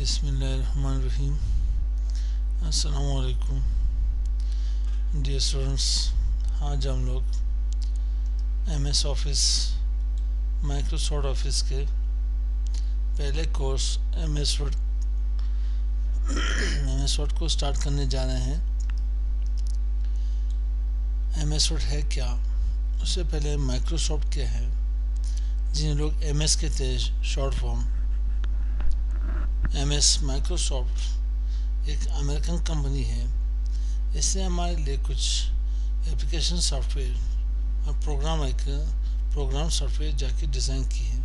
बिस्मिल्लाहिर्रहमानिर्रहीम। अस्सलाम वालेकुम डियर स्टूडेंट्स। आज हम लोग एमएस ऑफिस माइक्रोसॉफ्ट ऑफिस के पहले कोर्स एमएस वर्ड को स्टार्ट करने जा रहे हैं। एमएस वर्ड है क्या, उससे पहले माइक्रोसॉफ्ट क्या है, जिन्हें लोग एमएस कहते हैं शॉर्ट फॉर्म। एमएस माइक्रोसॉफ्ट एक अमेरिकन कंपनी है। इसने हमारे लिए कुछ एप्लीकेशन सॉफ्टवेयर और प्रोग्राम सॉफ्टवेयर जाके डिज़ाइन की है।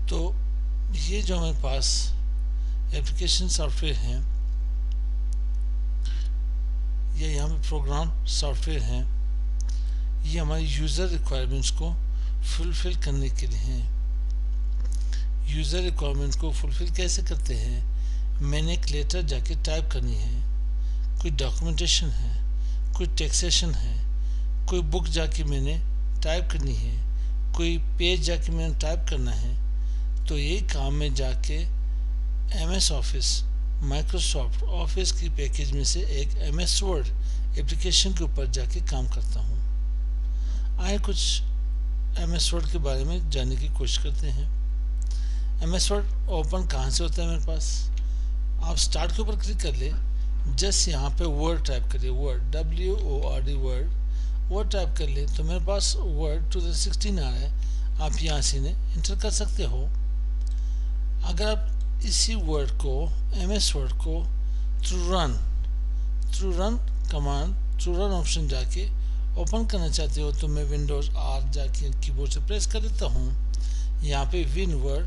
तो ये जो हमारे पास एप्लीकेशन सॉफ्टवेयर हैं, ये यहाँ पे प्रोग्राम सॉफ्टवेयर हैं, ये हमारी यूज़र रिक्वायरमेंट्स को फुलफ़िल करने के लिए हैं। यूज़र रिक्वायरमेंट को फुलफ़िल कैसे करते हैं? मैंने एक लेटर जाके टाइप करनी है, कोई डॉक्यूमेंटेशन है, कोई टैक्सेशन है, कोई बुक जाके मैंने टाइप करनी है, कोई पेज जाके मैंने टाइप करना है। तो यही काम में जाके एमएस ऑफिस माइक्रोसॉफ्ट ऑफिस की पैकेज में से एक एमएस वर्ड एप्लीकेशन के ऊपर जाके काम करता हूँ। आए कुछ एमएस वर्ड के बारे में जानने की कोशिश करते हैं। एमएस वर्ड ओपन कहाँ से होता है? मेरे पास आप स्टार्ट के ऊपर क्लिक कर ले, जस्ट यहाँ पे वर्ड टाइप करिए, वर्ड WORD वर्ड टाइप कर ले तो मेरे पास वर्ड 2016 आ रहा है। आप यहाँ से इन्हें इंटर कर सकते हो। अगर आप इसी वर्ड को एमएस वर्ड को through run command through run option जाके ओपन करना चाहते हो तो मैं विंडोज़ R जाके कीबोर्ड से प्रेस कर देता हूँ। यहाँ पे विन वर्ड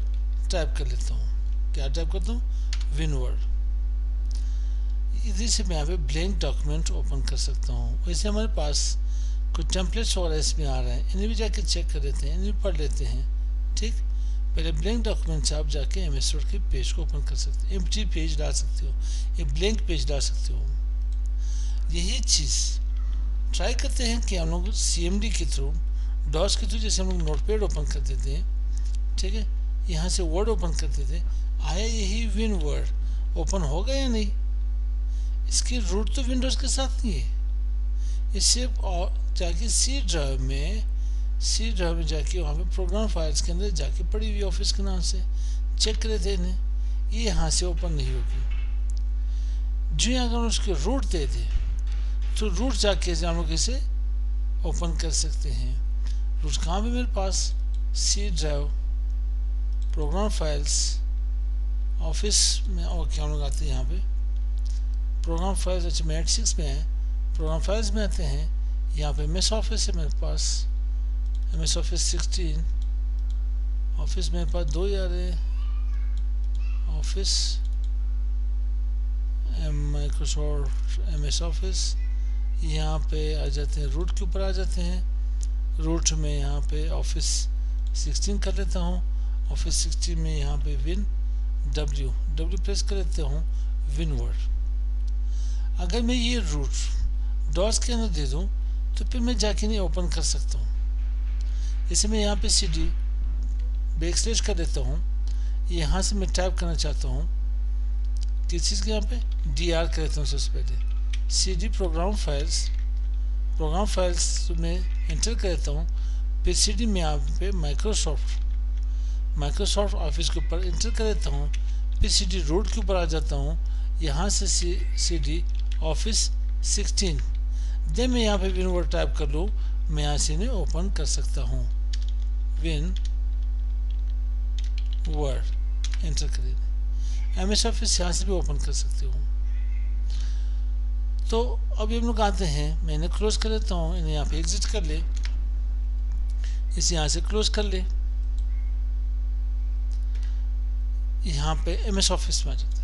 टाइप कर लेता हूँ। क्या टाइप करता हूँ? Win word. इसी से मैं यहाँ पे ब्लैंक डॉक्यूमेंट ओपन कर सकता हूँ। वैसे हमारे पास कुछ टेम्पलेट्स वगैरह इसमें आ रहे हैं, इन्हें भी जाके चेक कर लेते हैं, इन्हें पढ़ लेते हैं। ठीक, पहले ब्लैंक डॉक्यूमेंट से आप जाके एमएस वर्ड के पेज को ओपन कर सकते हो, एम्प्टी पेज डाल सकते हो, एक ब्लैंक पेज डाल सकते हो। यही चीज़ ट्राई करते हैं कि हम लोग CMD के थ्रू, डॉस के थ्रू, जैसे हम लोग नोटपैड ओपन कर देते हैं, ठीक है, यहाँ से वर्ड ओपन करते थे, आया यही विन वर्ड ओपन होगा या नहीं? इसकी रूट तो विंडोज़ के साथ नहीं है। इससे जाके सी ड्राइव में जाके वहाँ पे प्रोग्राम फाइल्स के अंदर जाके पड़ी हुई ऑफिस के नाम से चेक करे थे इन्हें, ये यहाँ से ओपन नहीं होगी। जो अगर उसके रूट दे दे तो रूट जाके हम लोग इसे ओपन कर सकते हैं। रूट कहाँ पे? मेरे पास C drive, program files, office में। और क्या हम लोग आते हैं यहाँ पे प्रोग्राम फाइल्स। अच्छा, मैं 86 में है, प्रोग्राम फाइल्स में आते हैं। यहाँ पे एमएस ऑफिस है मेरे पास, एमएस ऑफिस 16। ऑफिस मेरे पास दो ही आ रहे हैं, ऑफिस माइक्रोसॉफ्ट एमएस ऑफिस। यहाँ पे आ जाते हैं, रूट के ऊपर आ जाते हैं। रूट में यहाँ पे ऑफिस 16 कर लेता हूँ। ऑफिस 16 में यहाँ पे विन W प्रेस कर लेता हूँ, विन वर्ड। अगर मैं ये रूट डॉस के अंदर दे दूँ तो फिर मैं जाके नहीं ओपन कर सकता हूँ। इसे मैं यहाँ पे CD बैकस्लैश कर देता हूँ। यहाँ से मैं टाइप करना चाहता हूँ, किस चीज़ के यहाँ पे DR कर देता हूँ। सबसे पहले CD प्रोग्राम फाइल्स में एंटर कर देता हूँ। फिर CD में यहाँ पे माइक्रोसॉफ्ट ऑफिस के ऊपर इंटर कर देता हूँ। फिर CD रूट के ऊपर आ जाता हूँ, यहाँ से CD ऑफिस 16। देन मैं यहाँ पे विन वर्ड टाइप कर लूँ, मैं यहाँ से इन्हें ओपन कर सकता हूँ। विन वर्ड एंटर कर दें। एमएस ऑफिस यहाँ से भी ओपन कर सकते हो। तो अभी हम लोग आते हैं, मैं इन्हें क्लोज कर लेता हूँ, इन्हें यहाँ पे एग्जिट कर ले, इसे यहाँ से क्लोज कर ले। यहाँ पे एमएस ऑफिस में आ जाता है।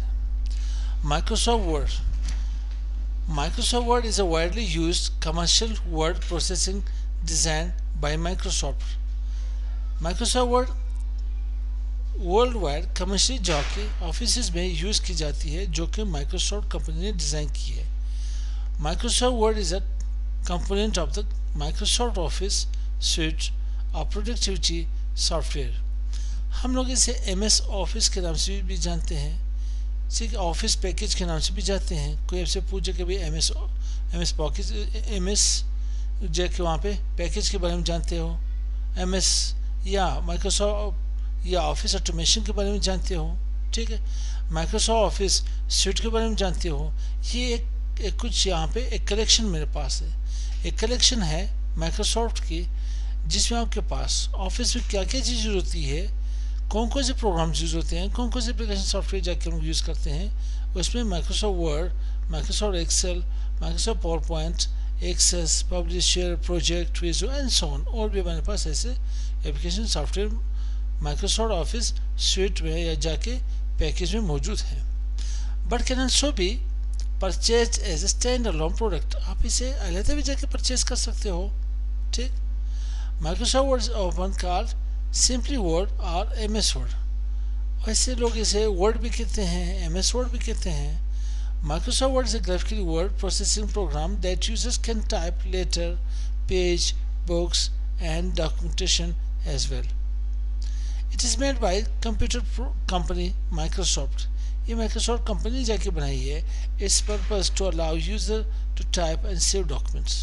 Microsoft Word is a widely used commercial word processing designed by Microsoft. Microsoft Word world wide commercial जाके ऑफिस में यूज़ की जाती है, जो कि माइक्रोसॉफ्ट कंपनी ने डिज़ाइन की है। Microsoft word is a component of the Microsoft office sweet of productivity software. हम लोग इसे MS ऑफिस के नाम से भी जानते हैं, ठीक है, ऑफिस पैकेज के नाम से भी जानते हैं। कोई आपसे पूछे कि भाई MS पैकेज, MS जाके वहाँ पे पैकेज के बारे में जानते हो, MS या माइक्रोसॉफ्ट या ऑफिस ऑटोमेशन के बारे में जानते हो, ठीक है, माइक्रोसॉफ्ट ऑफिस स्यूट के बारे में जानते हो। ये एक कुछ यहाँ पे एक कलेक्शन मेरे पास है, एक कलेक्शन है माइक्रोसॉफ्ट की, जिसमें आपके पास ऑफिस में क्या क्या चीज़ होती है, कौन कौन से प्रोग्राम्स यूज़ होते हैं, कौन कौन से एप्लीकेशन सॉफ्टवेयर जाके हम यूज़ करते हैं। उसमें Microsoft Word, Microsoft Excel, Microsoft PowerPoint, Access, Publisher, Project, Visio and so on. और भी हमारे पास ऐसे application software Microsoft Office suite में या जाके पैकेज में मौजूद है। But can also be purchase as a standalone product. आप इसे अलग भी जाके परचेज कर सकते हो, ठीक। Microsoft word open called simply word और MS वर्ड। वैसे लोग इसे वर्ड भी कहते हैं, MS वर्ड भी कहते हैं। Microsoft Word is a graphical word processing program that users can type letter, page, books, and documentation as well. It is made by computer company Microsoft. ये Microsoft कंपनी जाके बनाई है, its purpose to allow user to type and save documents.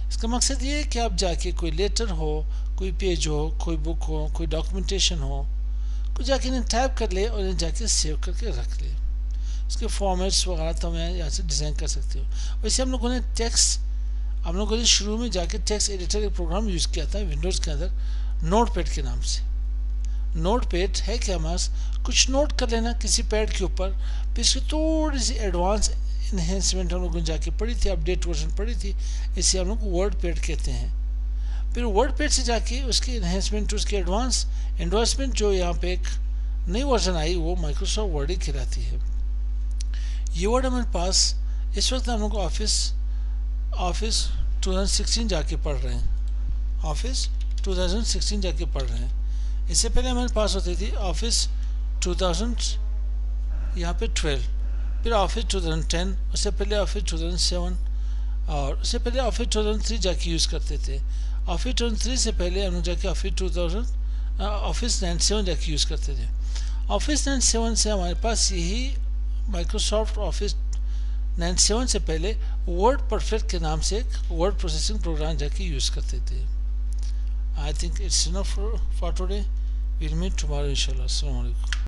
इसका मकसद ये है कि आप जाके कोई लेटर हो, कोई पेज हो, कोई बुक हो, कोई डॉक्यूमेंटेशन हो, कुछ जाके इन्हें टाइप कर ले और इन्हें जाके सेव करके रख ले। इसके फॉर्मेट्स वगैरह तो मैं यहाँ से डिज़ाइन कर सकती हूँ। वैसे हम लोगों ने शुरू में जाके टेक्स्ट एडिटर एक प्रोग्राम यूज़ किया था विंडोज़ के अंदर, नोटपैड के नाम से। नोटपैड है कि हमारे कुछ नोट कर लेना किसी पैड के ऊपर, फिर इसकी थोड़ी सी एडवांस इन्हेंसमेंट हम लोगों ने जाके पढ़ी थी, अपडेट वर्जन पढ़ी थी, इसे हम लोग वर्ड पैड कहते हैं। फिर वर्ड पैड से जाके उसकी इन्हेंसमेंट, उसकी एडवांसमेंट जो यहाँ पे एक नई वर्जन आई, वो माइक्रोसॉफ्ट वर्ड ही कहलाती है। ये वर्ड हमारे पास इस वक्त हम लोग ऑफिस 2016 जाके पढ़ रहे हैं, ऑफिस 2016 जाके पढ़ रहे हैं। इससे पहले हमारे पास होती थी ऑफिस 2000 यहाँ पे 12, फिर ऑफिस 2010, उससे पहले ऑफिस 2007 और उससे पहले ऑफिस 2003 जाके यूज़ करते थे। ऑफिस 2003 से पहले हम लोग जाके ऑफिस 97 जाके यूज़ करते थे। ऑफिस 97 से हमारे पास यही माइक्रोसॉफ्ट ऑफिस 97 से पहले वर्ड परफेक्ट के नाम से एक वर्ड प्रोसेसिंग प्रोग्राम जाके यूज़ करते थे। I think it's enough for today, will meet tomorrow इंशाल्लाह। अस्सलाम वालेकुम।